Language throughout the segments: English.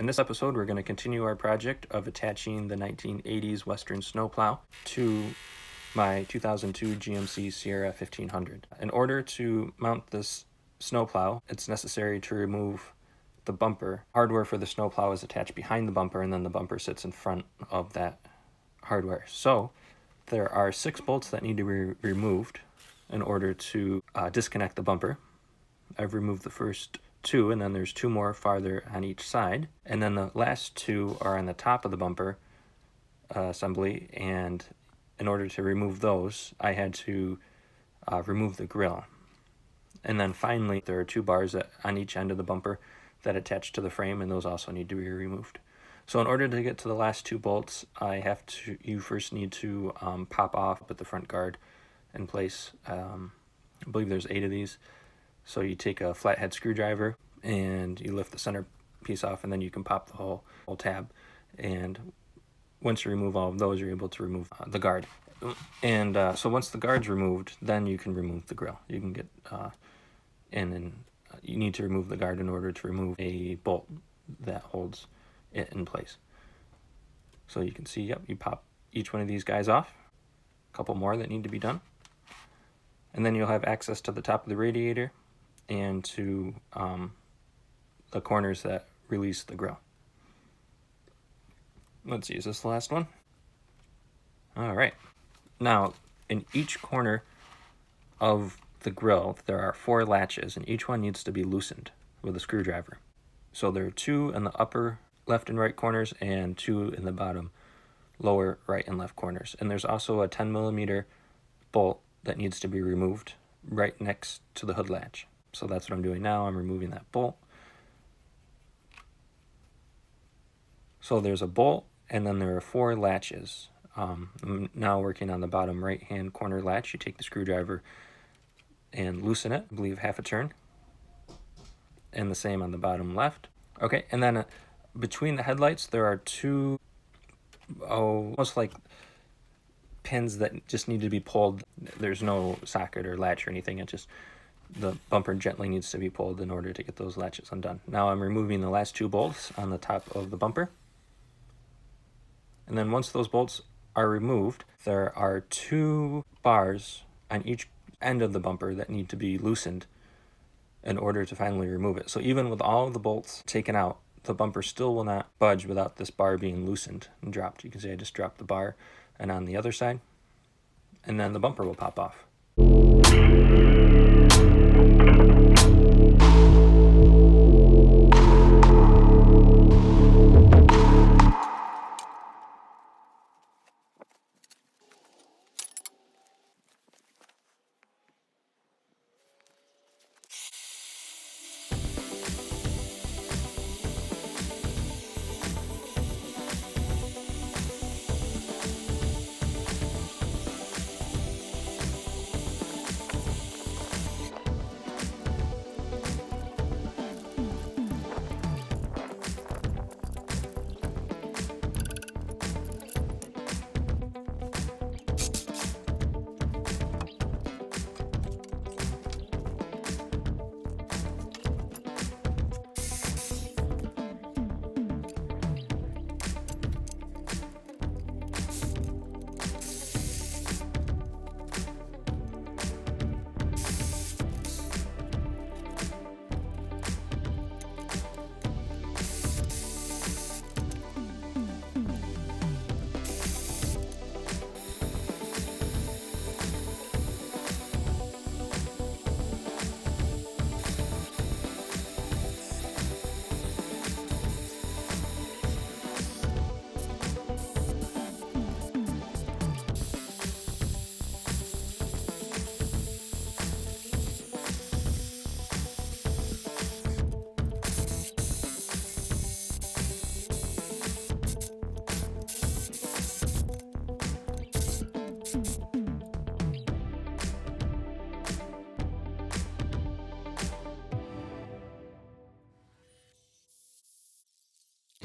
In this episode, we're going to continue our project of attaching the 1980s Western snowplow to my 2002 GMC Sierra 1500. In order to mount this snowplow, it's necessary to remove the bumper. Hardware for the snowplow is attached behind the bumper, and then the bumper sits in front of that hardware. So there are 6 bolts that need to be removed in order to disconnect the bumper. I've removed the first 2, and then there's 2 more farther on each side, and then the last 2 are on the top of the bumper assembly, and in order to remove those I had to remove the grill. And then finally there are 2 bars on each end of the bumper that attach to the frame, and those also need to be removed. So in order to get to the last 2 bolts, you first need to pop off, put the front guard in place. I believe there's 8 of these. So you take a flathead screwdriver and you lift the center piece off, and then you can pop the whole tab. And once you remove all of those, you're able to remove the guard. And so once the guard's removed, then you can remove the grill. You can get in, and you need to remove the guard in order to remove a bolt that holds it in place. So you can see, yep, you pop each one of these guys off. A couple more that need to be done. And then you'll have access to the top of the radiator and to the corners that release the grill. Let's see, is this the last one? All right. Now, in each corner of the grill, there are 4 latches, and each one needs to be loosened with a screwdriver. So there are 2 in the upper left and right corners, and 2 in the bottom lower right and left corners. And there's also a 10mm bolt that needs to be removed right next to the hood latch. So that's what I'm doing now. I'm removing that bolt. So there's a bolt, and then there are 4 latches. I'm now working on the bottom right hand corner latch. You take the screwdriver and loosen it, I believe half a turn, and the same on the bottom left. Okay, and then between the headlights there are 2 almost like pins that just need to be pulled. There's no socket or latch or anything. It just, the bumper gently needs to be pulled in order to get those latches undone. Now I'm removing the last 2 bolts on the top of the bumper. And then once those bolts are removed, there are 2 bars on each end of the bumper that need to be loosened in order to finally remove it. So even with all of the bolts taken out, the bumper still will not budge without this bar being loosened and dropped. You can see I just dropped the bar, and on the other side, and then the bumper will pop off.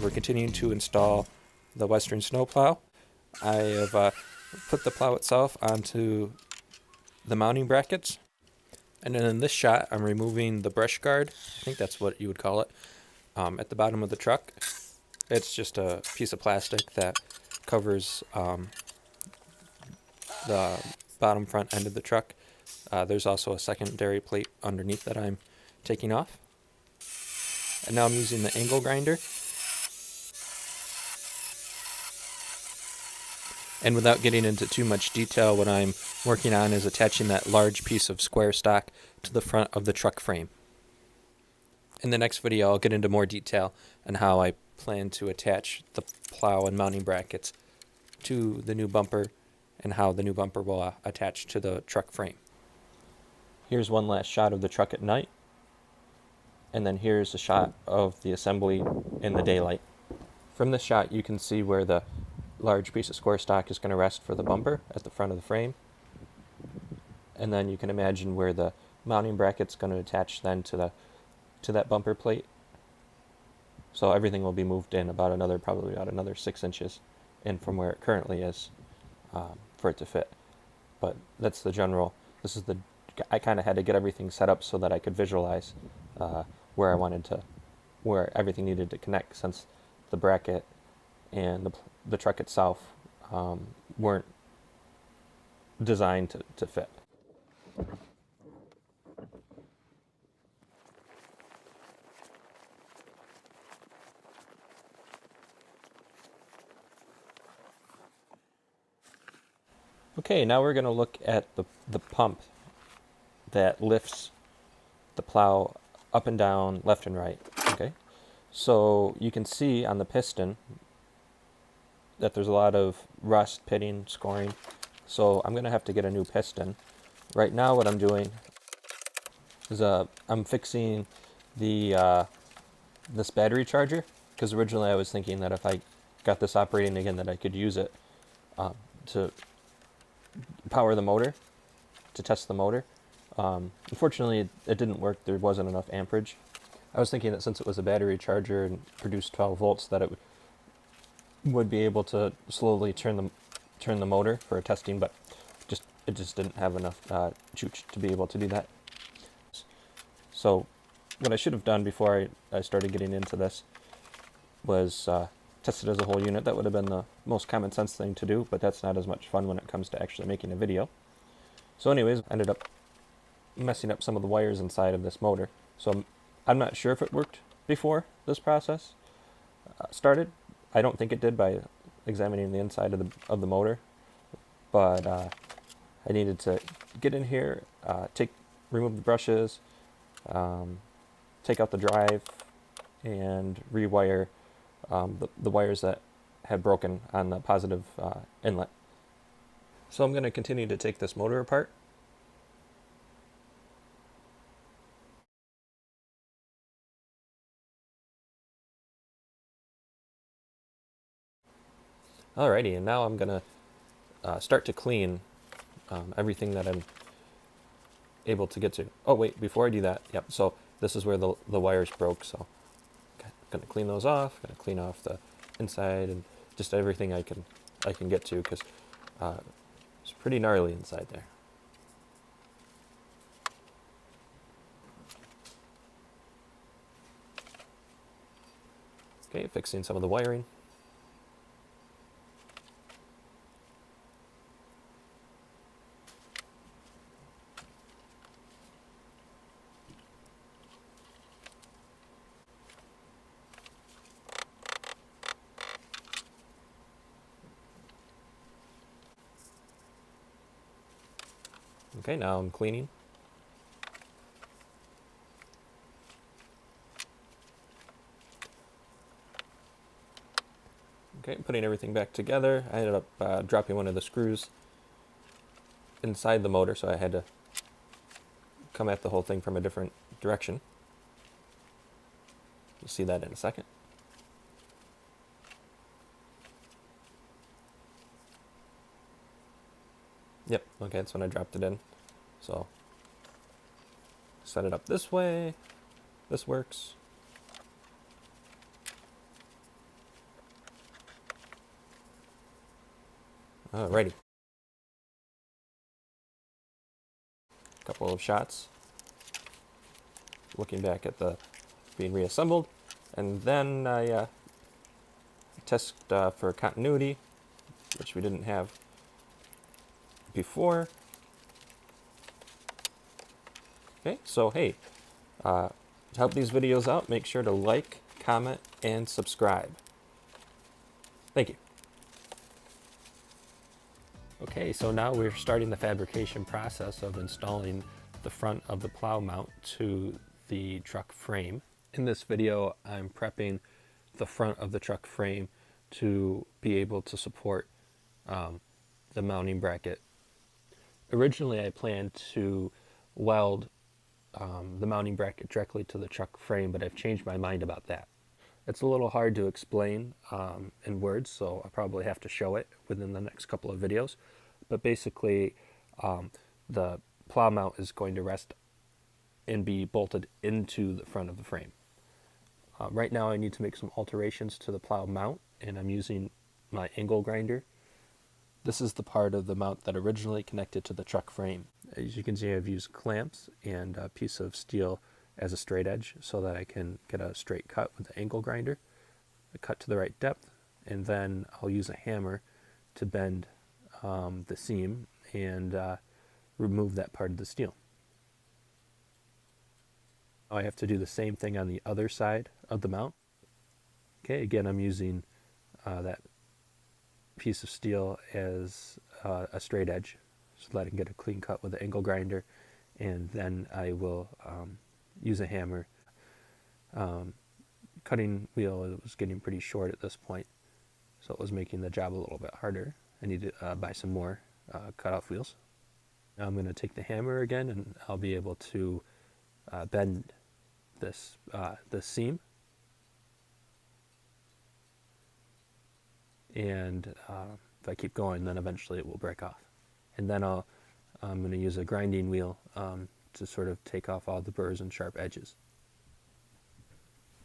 We're continuing to install the Western snowplow. I have put the plow itself onto the mounting brackets. And then in this shot, I'm removing the brush guard. I think that's what you would call it, at the bottom of the truck. It's just a piece of plastic that covers the bottom front end of the truck. There's also a secondary plate underneath that I'm taking off. And now I'm using the angle grinder. And without getting into too much detail, what I'm working on is attaching that large piece of square stock to the front of the truck frame. In the next video, I'll get into more detail on how I plan to attach the plow and mounting brackets to the new bumper and how the new bumper will attach to the truck frame. Here's one last shot of the truck at night. And then here's a shot of the assembly in the daylight. From this shot, you can see where the large piece of square stock is going to rest for the bumper at the front of the frame. And then you can imagine where the mounting bracket's going to attach then to that bumper plate. So everything will be moved in probably about another 6 inches in from where it currently is for it to fit. But that's the general. I kind of had to get everything set up so that I could visualize where everything needed to connect, since the bracket and the truck itself weren't designed to fit. Okay, now we're going to look at the pump that lifts the plow up and down, left and right. Okay, so you can see on the piston that there's a lot of rust, pitting, scoring. So I'm going to have to get a new piston. Right now what I'm doing is I'm fixing the this battery charger, because originally I was thinking that if I got this operating again that I could use it to power the motor, to test the motor. Unfortunately, it didn't work. There wasn't enough amperage. I was thinking that since it was a battery charger and produced 12 volts, that it would be able to slowly turn the motor for testing, but it just didn't have enough juice to be able to do that. So what I should have done before I started getting into this was test it as a whole unit. That would have been the most common sense thing to do, but that's not as much fun when it comes to actually making a video. So anyways, I ended up messing up some of the wires inside of this motor. So I'm not sure if it worked before this process started. I don't think it did by examining the inside of the motor, but I needed to get in here, remove the brushes, take out the drive, and rewire the wires that had broken on the positive inlet. So I'm going to continue to take this motor apart. Alrighty, and now I'm going to start to clean everything that I'm able to get to. Oh wait, before I do that, yep, so this is where the wires broke, so I'm going to clean those off, going to clean off the inside and just everything I can get to, because it's pretty gnarly inside there. Okay, fixing some of the wiring. Okay, now I'm cleaning. Okay, putting everything back together. I ended up dropping one of the screws inside the motor, so I had to come at the whole thing from a different direction. You'll see that in a second. Yep, okay, that's when I dropped it in. So, set it up this way. This works. Alrighty. Couple of shots. Looking back at the being reassembled. And then I test for continuity, which we didn't have before. Okay, so hey, to help these videos out, make sure to like, comment, and subscribe. Thank you. Okay, so now we're starting the fabrication process of installing the front of the plow mount to the truck frame. In this video, I'm prepping the front of the truck frame to be able to support the mounting bracket. Originally, I planned to weld the mounting bracket directly to the truck frame, but I've changed my mind about that. It's a little hard to explain in words, so I'll probably have to show it within the next couple of videos. But basically, the plow mount is going to rest and be bolted into the front of the frame. Right now I need to make some alterations to the plow mount, and I'm using my angle grinder. This is the part of the mount that originally connected to the truck frame. As you can see, I've used clamps and a piece of steel as a straight edge so that I can get a straight cut with the angle grinder, a cut to the right depth, and then I'll use a hammer to bend the seam and remove that part of the steel. I have to do the same thing on the other side of the mount. Okay, again, I'm using that piece of steel as a straight edge so that I can get a clean cut with the angle grinder, and then I will use a hammer. Cutting wheel was getting pretty short at this point, so it was making the job a little bit harder. I need to buy some more cutoff wheels. Now I'm going to take the hammer again, and I'll be able to bend this seam, and if I keep going, then eventually it will break off. And then I'm going to use a grinding wheel to sort of take off all the burrs and sharp edges.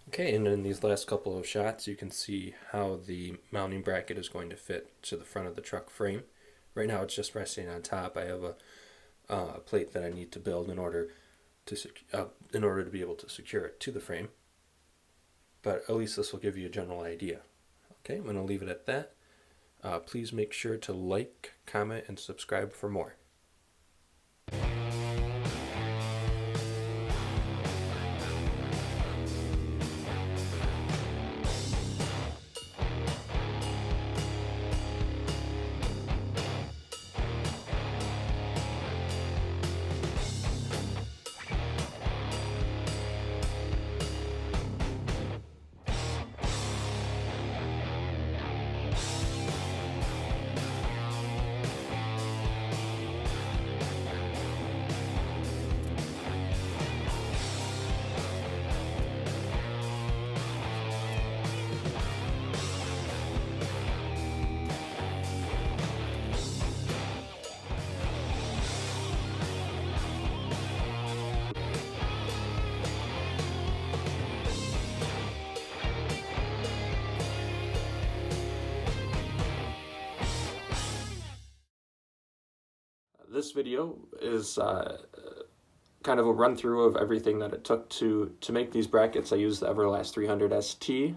Okay, and in these last couple of shots, you can see how the mounting bracket is going to fit to the front of the truck frame. Right now it's just resting on top. I have a plate that I need to build in order to be able to secure it to the frame. But at least this will give you a general idea. Okay, I'm going to leave it at that. Please make sure to like, comment, and subscribe for more. This video is kind of a run through of everything that it took to make these brackets. I used the Everlast 300 ST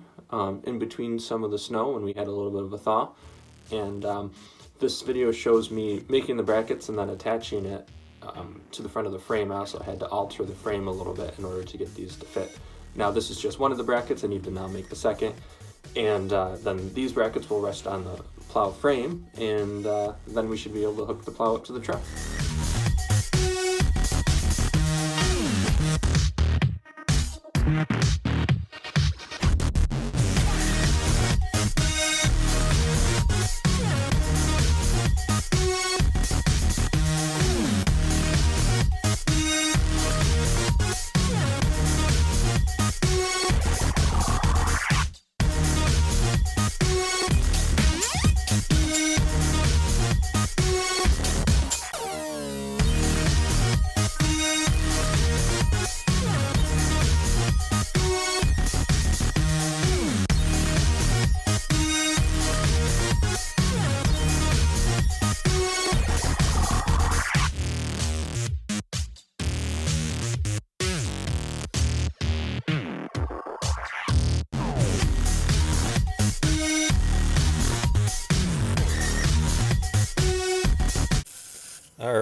in between some of the snow when we had a little bit of a thaw, and this video shows me making the brackets and then attaching it to the front of the frame. I also had to alter the frame a little bit in order to get these to fit. Now this is just one of the brackets. I need to now make the second, and then these brackets will rest on the plow frame, and then we should be able to hook the plow up to the truck.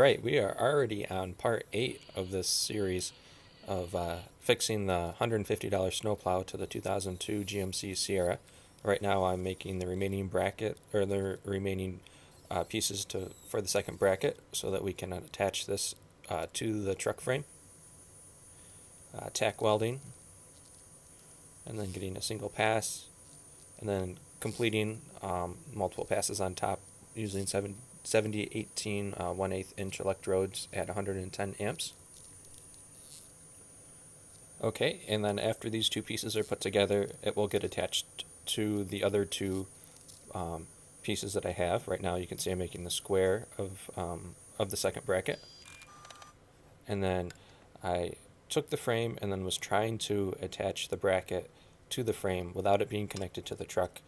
Alright, we are already on part 8 of this series of fixing the $150 snowplow to the 2002 GMC Sierra. Right now I'm making the remaining bracket, or the remaining pieces for the second bracket so that we can attach this to the truck frame. Tack welding, and then getting a single pass, and then completing multiple passes on top using 7018 1/8 inch electrodes at 110 amps. Okay, and then after these two pieces are put together, it will get attached to the other two pieces that I have. Right now you can see I'm making the square of the second bracket. And then I took the frame and then was trying to attach the bracket to the frame without it being connected to the truck.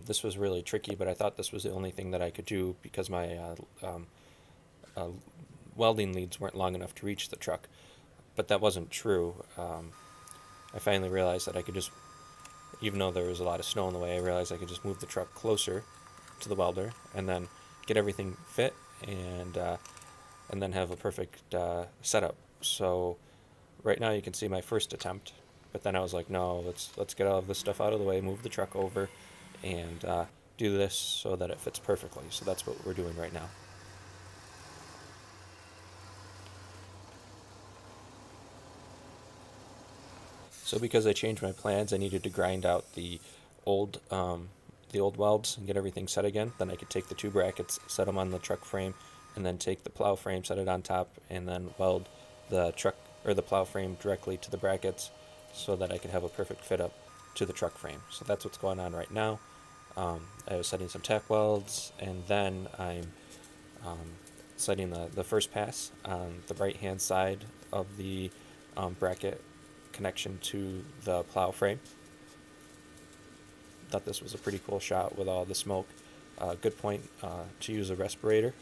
This was really tricky, but I thought this was the only thing that I could do because my welding leads weren't long enough to reach the truck. But that wasn't true. I finally realized that I could just, even though there was a lot of snow in the way, I realized I could just move the truck closer to the welder and then get everything fit and then have a perfect setup. So right now you can see my first attempt, but then I was like, no, let's get all of this stuff out of the way, move the truck over, and do this so that it fits perfectly. So that's what we're doing right now. So because I changed my plans, I needed to grind out the old welds and get everything set again. Then I could take the two brackets, set them on the truck frame, and then take the plow frame, set it on top, and then weld the truck or the plow frame directly to the brackets so that I could have a perfect fit up to the truck frame. So that's what's going on right now. I was setting some tack welds, and then I'm setting the first pass on the right hand side of the bracket connection to the plow frame. Thought this was a pretty cool shot with all the smoke. Good point to use a respirator.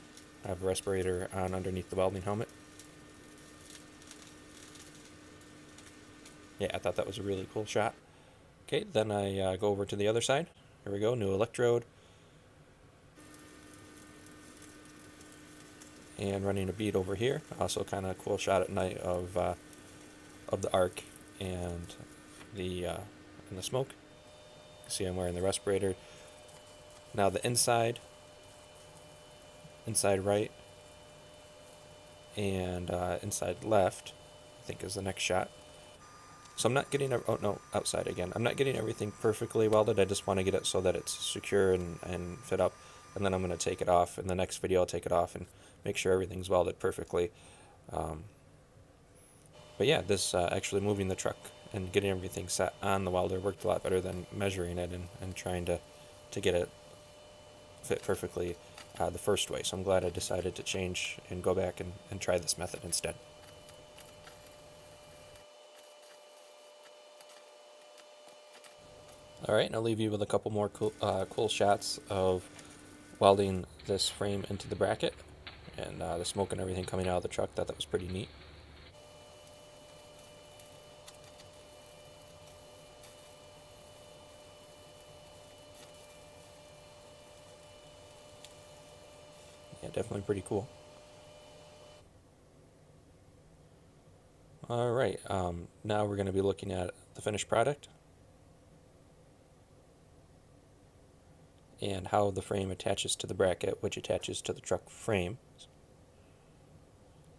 I have a respirator on underneath the welding helmet. Yeah, I thought that was a really cool shot. Okay, then I go over to the other side. Here we go, new electrode. And running a bead over here. Also kind of cool shot at night of the arc and the smoke. You see I'm wearing the respirator. Now the inside right, and inside left, I think is the next shot. So I'm not getting, outside again. I'm not getting everything perfectly welded. I just want to get it so that it's secure and fit up. And then I'm going to take it off. In the next video, I'll take it off and make sure everything's welded perfectly. But yeah, this actually moving the truck and getting everything set on the welder worked a lot better than measuring it and trying to get it fit perfectly the first way. So I'm glad I decided to change and go back and try this method instead. Alright, and I'll leave you with a couple more cool shots of welding this frame into the bracket and the smoke and everything coming out of the truck. Thought that was pretty neat. Yeah, definitely pretty cool. Alright, now we're going to be looking at the finished product and how the frame attaches to the bracket, which attaches to the truck frame.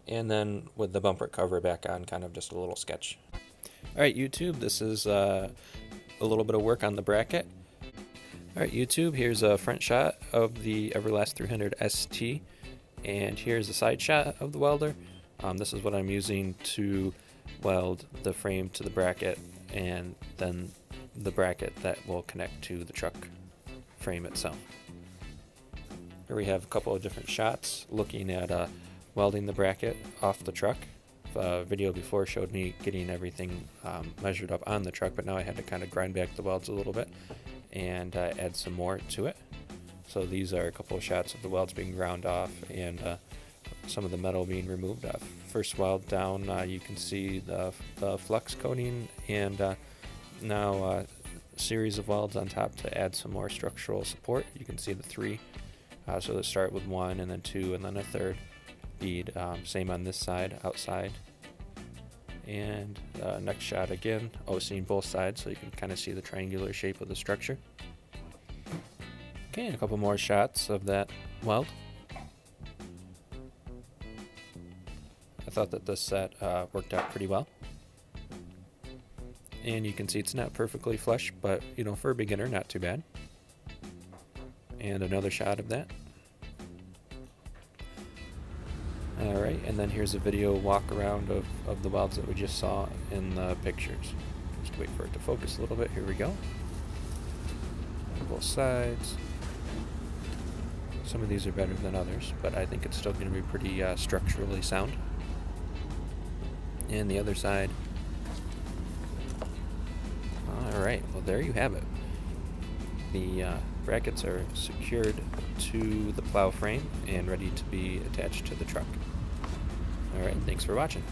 And then with the bumper cover back on, kind of just a little sketch. Alright YouTube, this is a little bit of work on the bracket. Alright YouTube, here's a front shot of the Everlast 300 ST, and here's a side shot of the welder. This is what I'm using to weld the frame to the bracket, and then the bracket that will connect to the truck frame itself. Here we have a couple of different shots looking at welding the bracket off the truck. The video before showed me getting everything measured up on the truck, but now I had to kind of grind back the welds a little bit and add some more to it. So these are a couple of shots of the welds being ground off and some of the metal being removed. First weld down, you can see the flux coating, and now series of welds on top to add some more structural support. You can see the three. So let's start with one and then two and then a third. speed. Same on this side, outside. And next shot again, seeing both sides so you can kind of see the triangular shape of the structure. Okay, and a couple more shots of that weld. I thought that this set worked out pretty well. And you can see it's not perfectly flush, but you know, for a beginner, not too bad. And another shot of that. Alright, and then here's a video walk around of the welds that we just saw in the pictures. Just wait for it to focus a little bit. Here we go. On both sides. Some of these are better than others, but I think it's still going to be pretty structurally sound. And the other side. Alright, well there you have it. The brackets are secured to the plow frame and ready to be attached to the truck. Alright, thanks for watching.